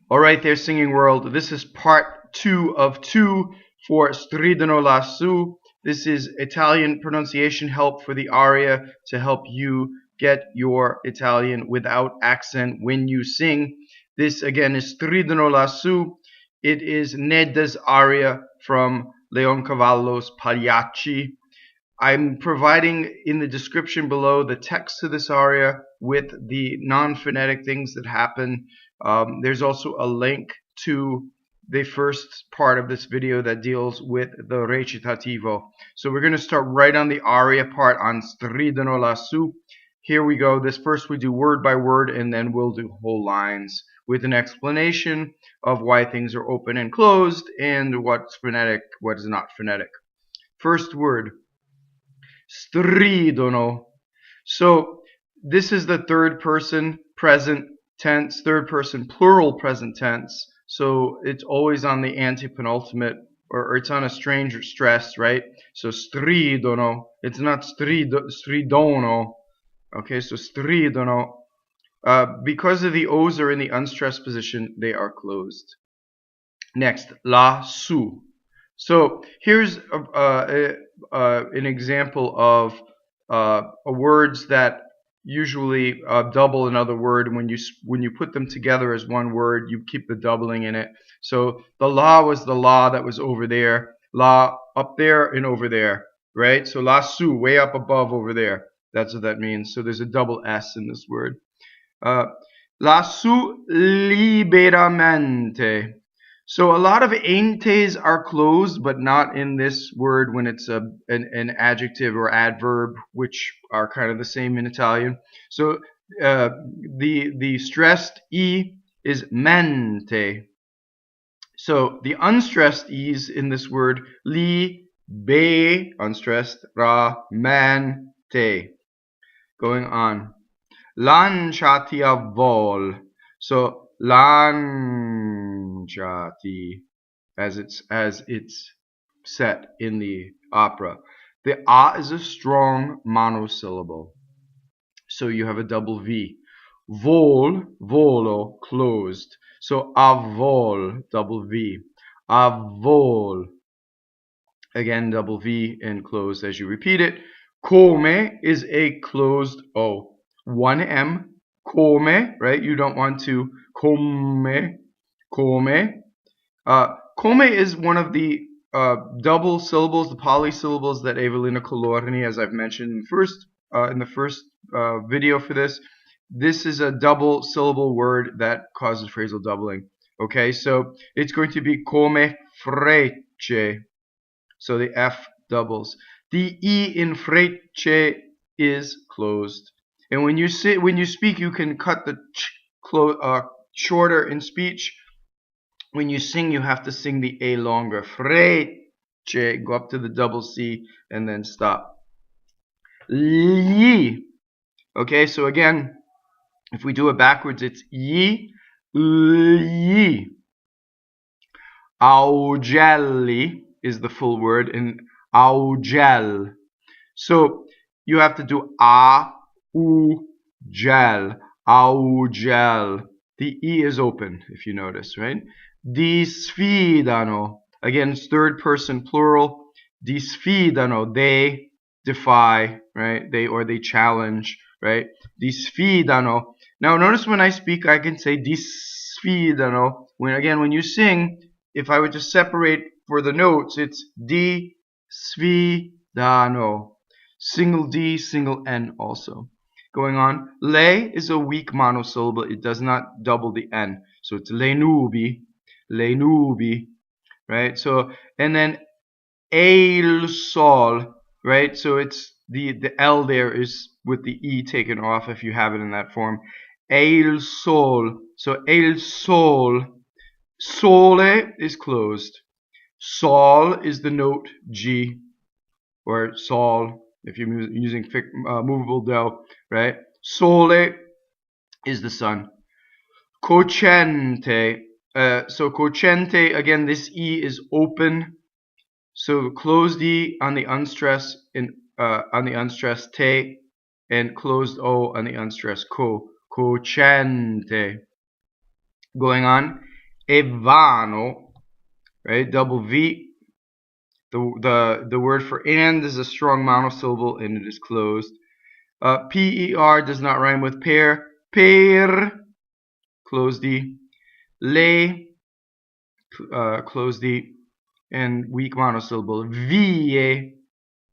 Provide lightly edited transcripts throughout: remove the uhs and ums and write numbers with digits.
All right there, singing world. This is part 2 of 2 for Stridono lassù. This is Italian pronunciation help for the aria to help you get your Italian without accent when you sing. This again is Stridono lassù. It is Nedda's aria from Leoncavallo's Pagliacci. I'm providing in the description below the text to this aria with the non-phonetic things that happen. There's also a link to the first part of this video that deals with the recitativo. So we're going to start right on the aria part on Stridono lassù. Here we go. This first we do word by word, and then we'll do whole lines with an explanation of why things are open and closed and what's phonetic, what is not phonetic. First word. Stridono. So this is the third person present tense, third person plural present tense. So it's always on the antepenultimate, or it's on a strange stress, right? So stridono. It's not stridono. Okay, so stridono. Because of the O's are in the unstressed position, they are closed. Next, lassù. So here's an example of words that usually double another word. When you put them together as one word, you keep the doubling in it. So the la was the la that was over there, la up there and over there, right? So lassù, way up above over there. That's what that means. So there's a double S in this word. Lassù lliberamɛnte. So a lot of entes are closed, but not in this word when it's an adjective or adverb, which are kind of the same in Italian. So the stressed E is mente. So the unstressed E's in this word, li, be, unstressed, ra, mente. Going on. Lanciati a vol. So lanciati, as it's set in the opera. The a is a strong monosyllable, so you have a double V. Vol, volo, closed. So avol, double V. Avol, again double V and closed as you repeat it. Come is a closed O. One M. Come, right? You don't want to come. Come is one of the double syllables, the polysyllables that Evelina Colorni, as I've mentioned in the first video for this. This is a double syllable word that causes phrasal doubling. Okay, so it's going to be come ffrecce. So the F doubles. The E in ffrecce is closed. And when you speak, you can cut the ch shorter in speech. When you sing, you have to sing the A longer. Ffrecce, go up to the double C and then stop. Gli. Okay, so again, if we do it backwards, it's yi, gli. Augɛl is the full word, and augɛl. So you have to do a. Augɛl, augɛl. The E is open, if you notice, right? Disfidano. Again, it's third person plural. Disfidano. They defy, right? They challenge, right? Disfidano. Now, notice when I speak, I can say disfidano. When you sing, if I were to separate for the notes, it's disfidano. Single D, single N also. Going on, le is a weak monosyllable. It does not double the N. So it's le nubi, right? So, and then ssol, right? So it's the L there is with the E taken off if you have it in that form. Ssol. So ssol. Sole is closed. Sol is the note G, or sol if you're using movable do, right? Sole is the sun. Cocɛnte. So cocɛnte, again, this E is open. So closed E on the unstressed te, and closed O on the unstressed co. Cocɛnte. Going on. vvanno, right? Double V. The word for and is a strong monosyllable and it is closed. Per does not rhyme with per. Per, close D. Le, close D. And weak monosyllable. Vie,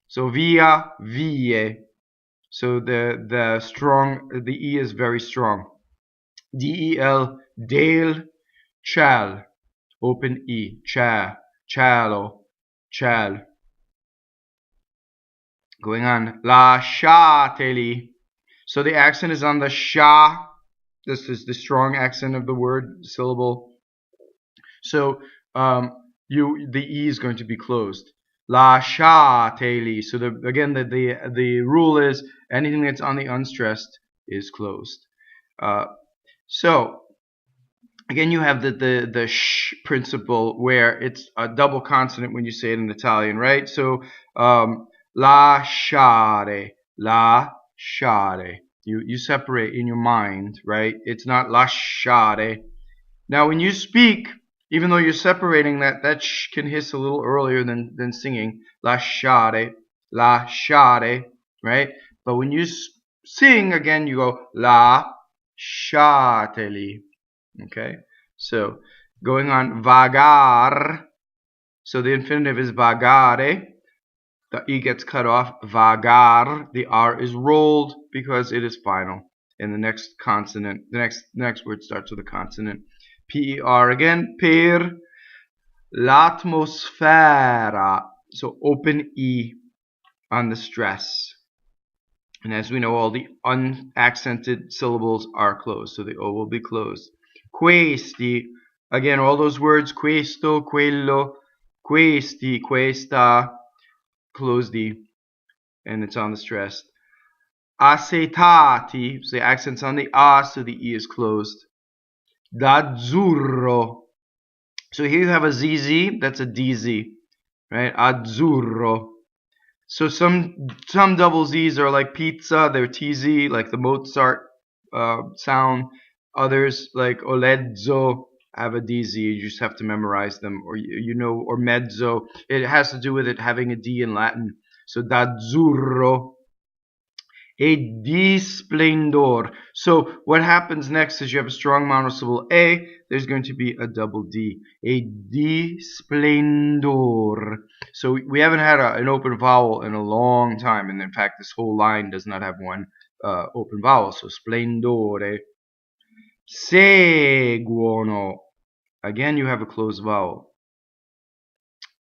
so via, vie. So the E is very strong. Del, del, ciɛl. Open E, ciɛlo, ciɛl. Going on, lasciateli. So the accent is on the sha. This is the strong accent of the word syllable. So the E is going to be closed. Lasciateli. So the rule is anything that's on the unstressed is closed. So again, you have the sh principle where it's a double consonant when you say it in Italian, right? So lasciare, lasciare. You separate in your mind, right? It's not lasciare. Now, when you speak, even though you're separating that sh can hiss a little earlier than singing. Lasciare, lasciare, right? But when you sing again, you go lasciateli. Okay, so going on, vagar. So the infinitive is vagare. The E gets cut off. Vagar. The R is rolled because it is final. And the next consonant, the next word starts with a consonant. Per again. Per l'atmosfera. So open E on the stress. And as we know, all the unaccented syllables are closed. So the O will be closed. Questi. Again, all those words. Questo, quello, questi, questa. Close D. And it's on the stress. Assetati. So the accent's on the A, so the E is closed. D'azzurro. So here you have a ZZ, that's a DZ, right? Azzurro. So some double Z's are like pizza, they're TZ, like the Mozart sound. Others, like olezzo, have a DZ, you just have to memorize them, or or mezzo. It has to do with it having a D in Latin. So d'azzurro. A di splendor. So what happens next is you have a strong monosyllable A, there's going to be a double D. A di splendor. So we haven't had an open vowel in a long time, and in fact this whole line does not have one open vowel. So splendore. Seguono. Again you have a closed vowel.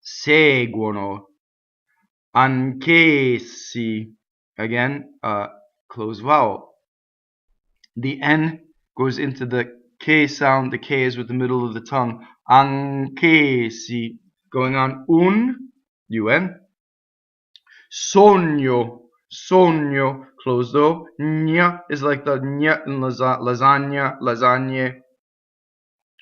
Seguono. Anch'essi. Again, closed vowel. The N goes into the K sound. The K is with the middle of the tongue. Anch'essi. Going on, UN. Sogno. Sogno. Closed O. Nya is like the nya in lasagna. Lasagne.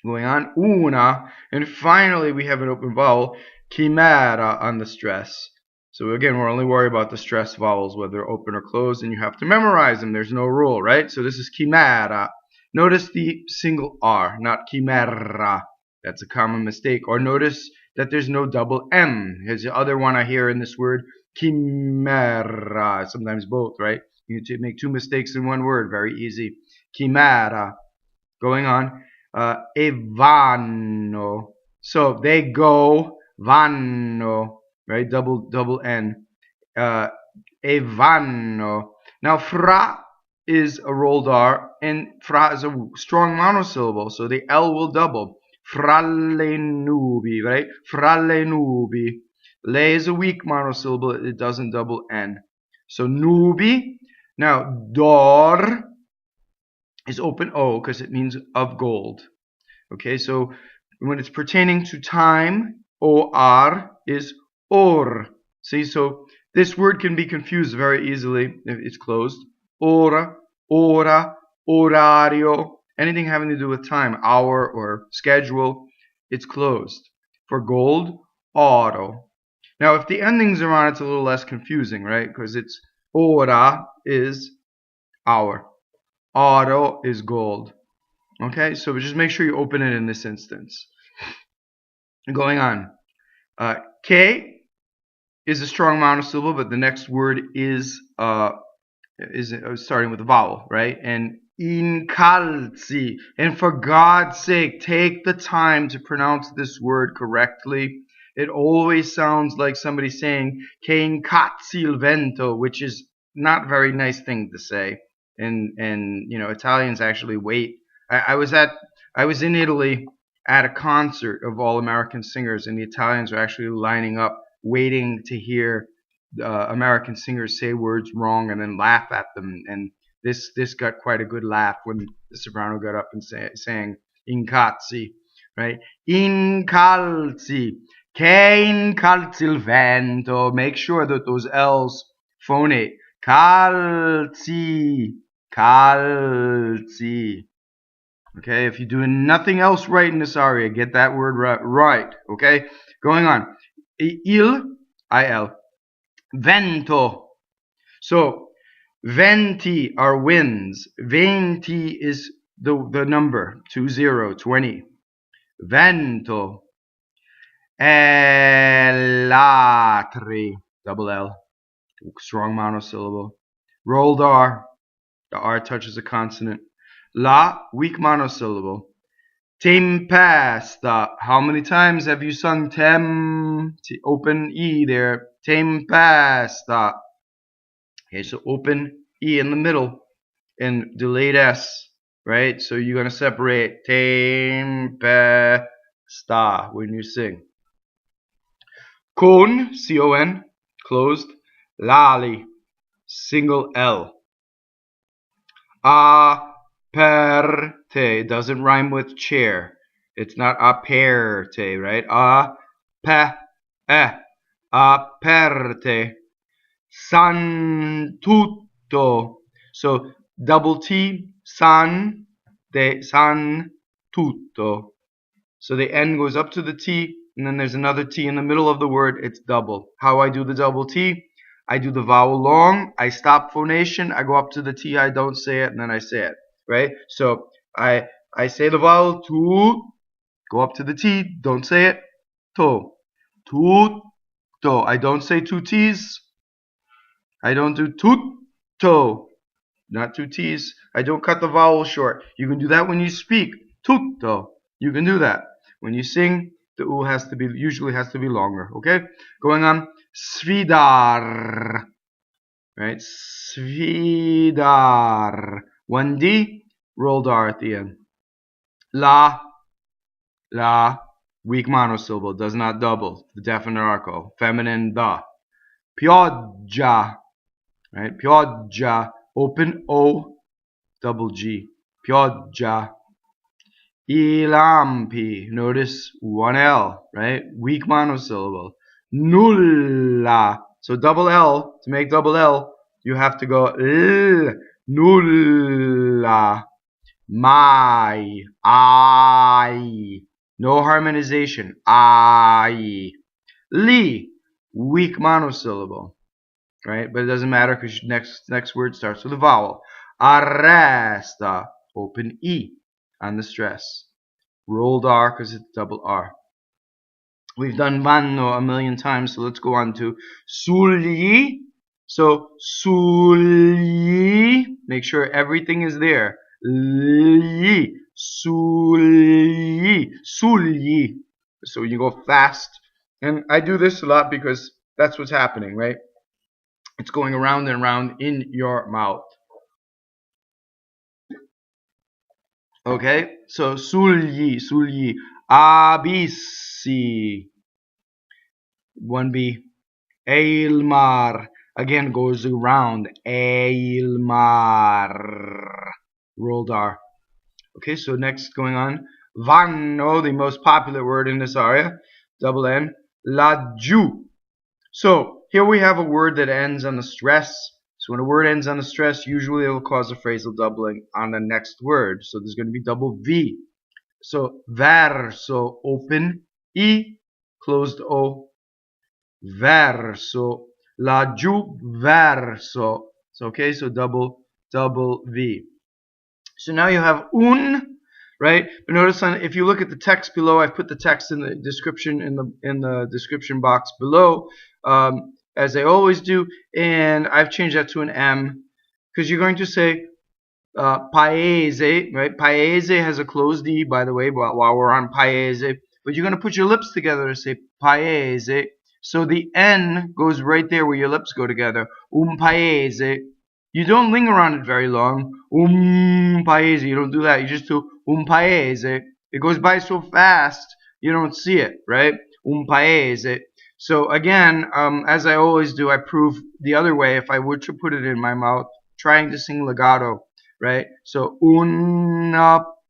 Going on, una. And finally, we have an open vowel. Chimɛra on the stress. So again, we're only worried about the stress vowels, whether open or closed, and you have to memorize them. There's no rule, right? So this is chimɛra. Notice the single R, not chimɛra. That's a common mistake. Or notice that there's no double M. Here's the other one I hear in this word, chimɛra. Sometimes both, right? You need to make two mistakes in one word. Very easy. Chimɛra. Going on, vvanno. So they go, vanno. Right, double N. Vvanno. Now fra is a rolled R, and fra is a strong monosyllable, so the L will double. Fra le nubi, right? Fra le nubi. Le is a weak monosyllable, it doesn't double N. So nubi. Now dor is open O because it means of gold. Okay, so when it's pertaining to time, or is or. See, so this word can be confused very easily if it's closed. Ora, ora, orario, anything having to do with time, hour or schedule, it's closed. For gold, oro. Now, if the endings are on, it's a little less confusing, right? Because it's ora is hour, oro is gold. Okay, so just make sure you open it in this instance. Going on. K is a strong monosyllable, but the next word is starting with a vowel, right? And incalzi. And for God's sake, take the time to pronounce this word correctly. It always sounds like somebody saying che incalzi il vento, which is not a very nice thing to say. And you know, Italians actually wait. I was in Italy at a concert of all American singers, and the Italians are actually lining up waiting to hear American singers say words wrong and then laugh at them. And this got quite a good laugh when the soprano got up and sang incalzi, right? Incalzi, che incalzi il vento. Make sure that those L's phonate. Calzi, calzi. Okay, if you're doing nothing else right in this aria, get that word right. Okay, going on. Il, I-L. Vento. So, venti are winds. Venti is the number, 20. Vento. Llatri. Double L. Strong monosyllable. Rolled R. The R touches a consonant. La, weak monosyllable. Tempɛsta. How many times have you sung open E there? Tempɛsta. Okay, so open E in the middle and delayed S, right? So you're going to separate tempɛsta when you sing. Con, C-O-N, closed. Lali, single L. Apɛrte doesn't rhyme with chair. It's not apɛrte, right? Apɛrte. Tutto. So double T, san tutto. So the N goes up to the T, and then there's another T in the middle of the word. It's double. How I do the double T? I do the vowel long, I stop phonation, I go up to the T, I don't say it, and then I say it, right? So I say the vowel tu, go up to the T, don't say it, to, tutto. I don't say two T's, I don't do tutto, not two T's. I don't cut the vowel short. You can do that when you speak, tutto. You can do that. When you sing, the U usually has to be longer, okay? Going on. Sfidar, right? Sfidar. 1D, rolled R at the end. La, weak monosyllable, does not double. The definite article, feminine the. Pioggia, right? Pioggia, open O, double G. Pioggia. I lampi, notice 1L, right? Weak monosyllable. Nulla. So double L, to make double L, you have to go L. Nulla. Mai. I. No harmonization. I. Li. Weak monosyllable. Right? But it doesn't matter because next word starts with a vowel. Arresta. Open E on the stress. Rolled R because it's double R. We've done vvanno a million times, so let's go on to sugli. So sugli, make sure everything is there. Gli, sugli, sugli. So you go fast, and I do this a lot because that's what's happening, right? It's going around and around in your mouth. Okay, so sugli, abissi. 1B. Il mar. Again, goes around. Il mar. Rolled R. Okay, so next going on. Vanno, the most popular word in this aria. Double N. Laggiù. So here we have a word that ends on the stress. So when a word ends on the stress, usually it will cause a phrasal doubling on the next word. So there's going to be double V. So verso, open E, closed O. Verso, laggiù, verso. So okay, so double V. So now you have un, right? But notice if you look at the text below, I've put the text in the description in the description box below, as I always do, and I've changed that to an M because you're going to say paese, right? Paese has a closed D, by the way, while we're on paese, but you're going to put your lips together to say paese. So the N goes right there where your lips go together. Paese. You don't linger on it very long. Paese. You don't do that. You just do paese. It goes by so fast you don't see it, right? Paese. So again, as I always do, I prove the other way. If I were to put it in my mouth, trying to sing legato, right? So un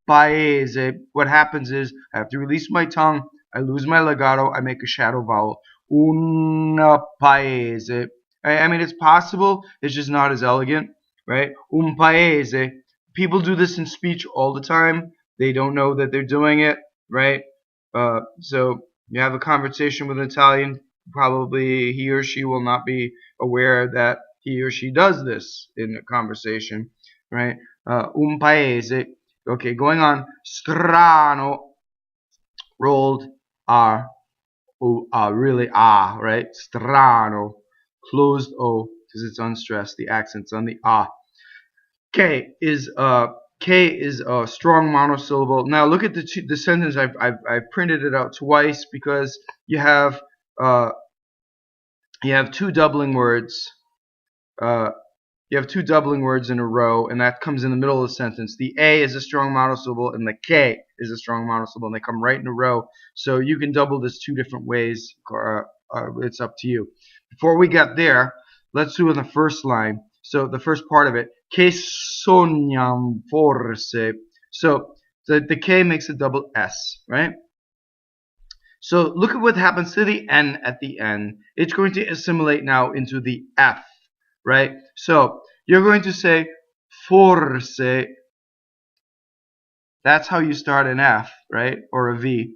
paese. What happens is I have to release my tongue. I lose my legato. I make a shadow vowel. Un paese. I mean, it's possible. It's just not as elegant, right? Un paese. People do this in speech all the time. They don't know that they're doing it, right? So you have a conversation with an Italian. Probably he or she will not be aware that he or she does this in a conversation, right? Un paese. Okay, going on. Strano. Rolled R. Really right? Strano. Closed O because it's unstressed. The accent's on the ah. K is a strong monosyllable. Now look at the sentence. I've printed it out twice because you have two doubling words. You have two doubling words in a row, and that comes in the middle of the sentence. The A is a strong monosyllable, and the K is a strong monosyllable, and they come right in a row. So you can double this two different ways. It's up to you. Before we get there, let's do in the first line. So the first part of it, che sognam forse. So the K makes a double S, right? So look at what happens to the N at the end. It's going to assimilate now into the F, right? So you're going to say forse. That's how you start an F, right? Or a V,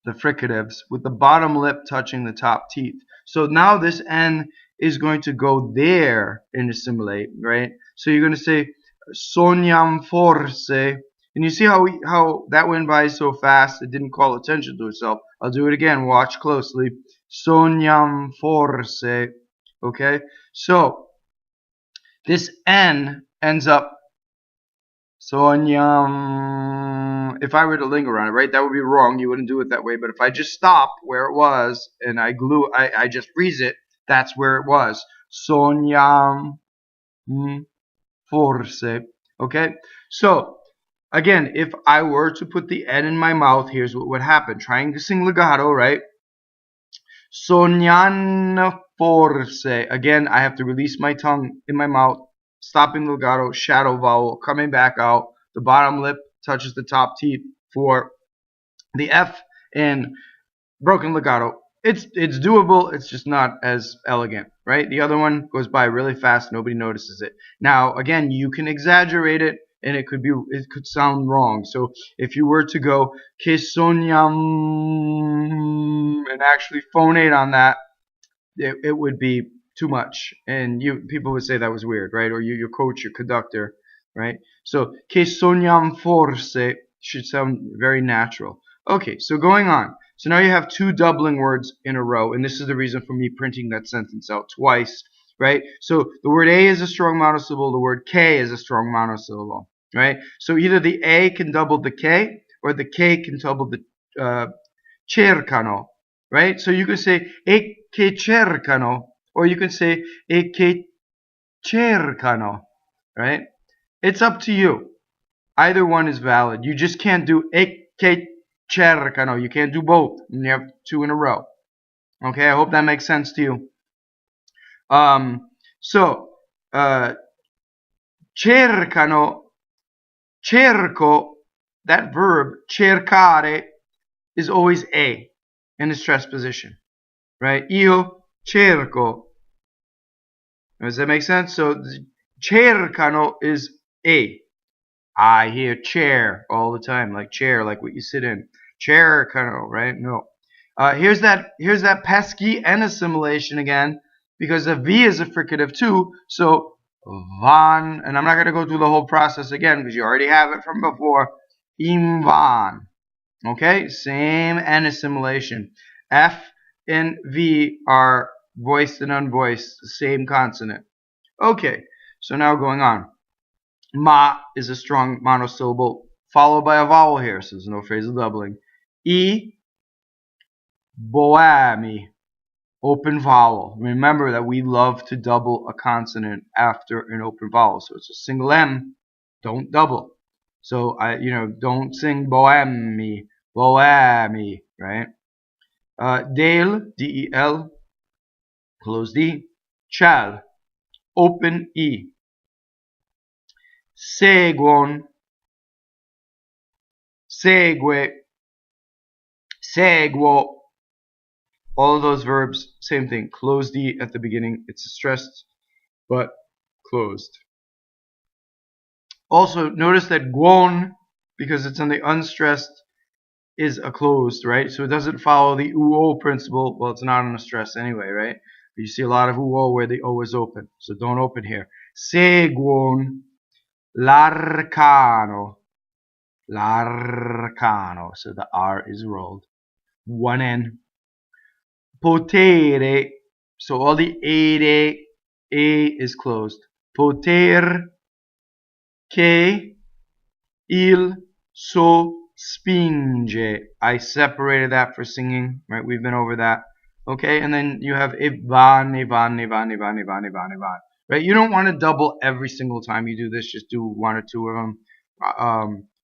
the fricatives, with the bottom lip touching the top teeth. So now this N is going to go there and assimilate, right? So you're going to say sognam forse. And you see how that went by so fast, it didn't call attention to itself. I'll do it again. Watch closely. Sognam forse. Okay? So this N ends up sognam. If I were to linger on it, right, that would be wrong. You wouldn't do it that way. But if I just stop where it was and I just freeze it, that's where it was. Sognam forse. Okay? So again, if I were to put the N in my mouth, here's what would happen. Trying to sing legato, right? Sognano forse. Again, I have to release my tongue in my mouth, stopping the legato, shadow vowel, coming back out. The bottom lip touches the top teeth for the F in broken legato. It's doable. It's just not as elegant, right? The other one goes by really fast. Nobody notices it. Now, again, you can exaggerate it, and it could sound wrong. So if you were to go che sognam and actually phonate on that, it would be too much, and people would say that was weird, right? Or your coach, your conductor, right? So che sognam forse should sound very natural. Okay, so going on. So now you have two doubling words in a row, and this is the reason for me printing that sentence out twice, right? So the word A is a strong monosyllable, the word K is a strong monosyllable, right? So either the A can double the K, or the K can double the cercano, right? So you can say e che cercano, or you can say e che cercano, right? It's up to you. Either one is valid. You just can't do e che cercano. You can't do both. And you have two in a row. Okay, I hope that makes sense to you. Cercano, cerco, that verb, cercare, is always A in the stress position, right? Io cerco. Does that make sense? So cercano is A. I hear chair all the time, like chair, like what you sit in. Cercano, right? No. Here's that pesky N assimilation again, because the V is a fricative too. So van, and I'm not going to go through the whole process again because you already have it from before. invan. Okay, same and assimilation. F and V are voiced and unvoiced, the same consonant. Okay, so now going on. Ma is a strong monosyllable followed by a vowel here, so there's no phrasal doubling. E, boami, open vowel. Remember that we love to double a consonant after an open vowel, so it's a single M, don't double. So don't sing boami, boami, right? Del, D-E-L, close D. Ciɛl, open E. Seguono, segue, seguo. All of those verbs, same thing. Close D at the beginning. It's stressed, but closed. Also, notice that guon, because it's on the unstressed, is a closed, right? So it doesn't follow the uo principle. Well, it's not on a stress anyway, right? But you see a lot of uo where the o is open. So don't open here. Seguono, l'arcano. L'arcano. So the R is rolled. One N. Potere. So all the A is closed. Poter, che, il, so, spinge. I separated that for singing, right? We've been over that. Okay, and then you have vvan, right? You don't want to double every single time you do this. Just do one or two of them.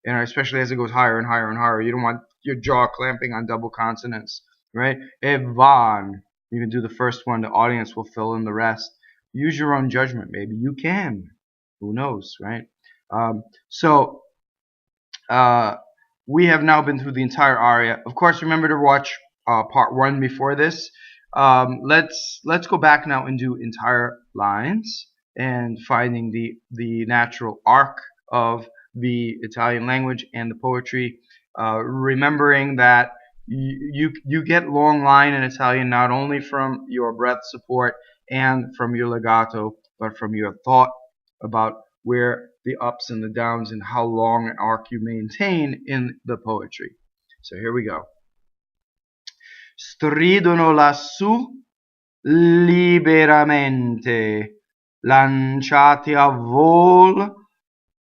And especially as it goes higher and higher and higher. You don't want your jaw clamping on double consonants, right? Vvan. You can do the first one. The audience will fill in the rest. Use your own judgment. Maybe you can. Who knows, right? We have now been through the entire aria. Of course, remember to watch part 1 before this. Let's go back now and do entire lines and finding the natural arc of the Italian language and the poetry. Remembering that you get long line in Italian not only from your breath support and from your legato, but from your thought about where the ups and the downs and how long an arc you maintain in the poetry. So here we go. Stridono lassù, lliberamɛnte, lanciati a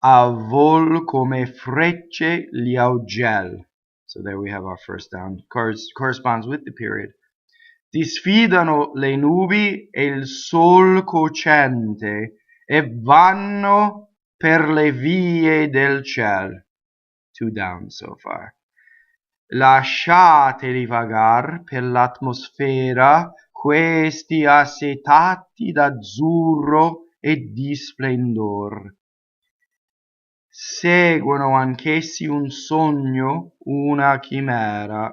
vvol come ffrecce gli augɛl. So there we have our first down. Corresponds with the period. Disfidano le nubi e il ssol cocɛnte e vvanno per le vie del ciɛl. 2 down so far. Lasciateli vagar per l'atmosfera questi assetati d'azzurro e di splendor. Seguono anch'essi un sogno, una chimɛra,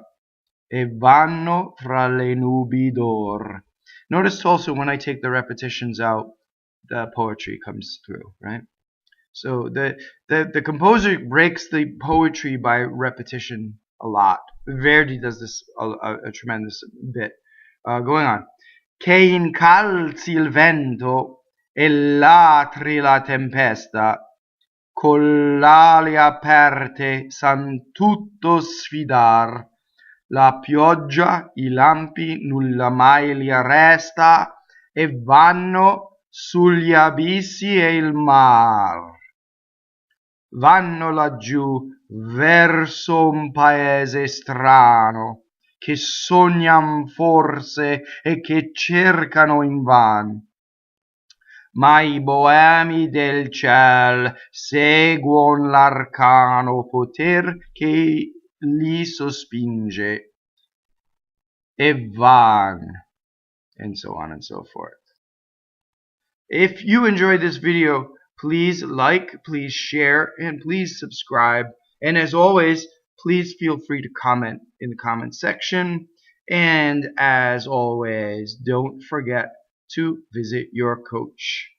e vanno fra le nubi d'or. Notice also when I take the repetitions out, the poetry comes through, right? So the composer breaks the poetry by repetition a lot. Verdi does this a tremendous bit. Going on. Che incalzi il vento e llatri la tempesta, con l'ali aperte san tutto sfidar. La pioggia, i lampi, nulla mai li arresta e vanno sugli abissi e il mar. Vanno laggiù verso un paese strano, che sognan forse e che cercano invan. Ma i boemi del ciel seguon l'arcano poter che li sospinge, e van, and so on and so forth. If you enjoyed this video, please like, please share, and please subscribe. And as always, please feel free to comment in the comment section. And as always, don't forget to visit your coach.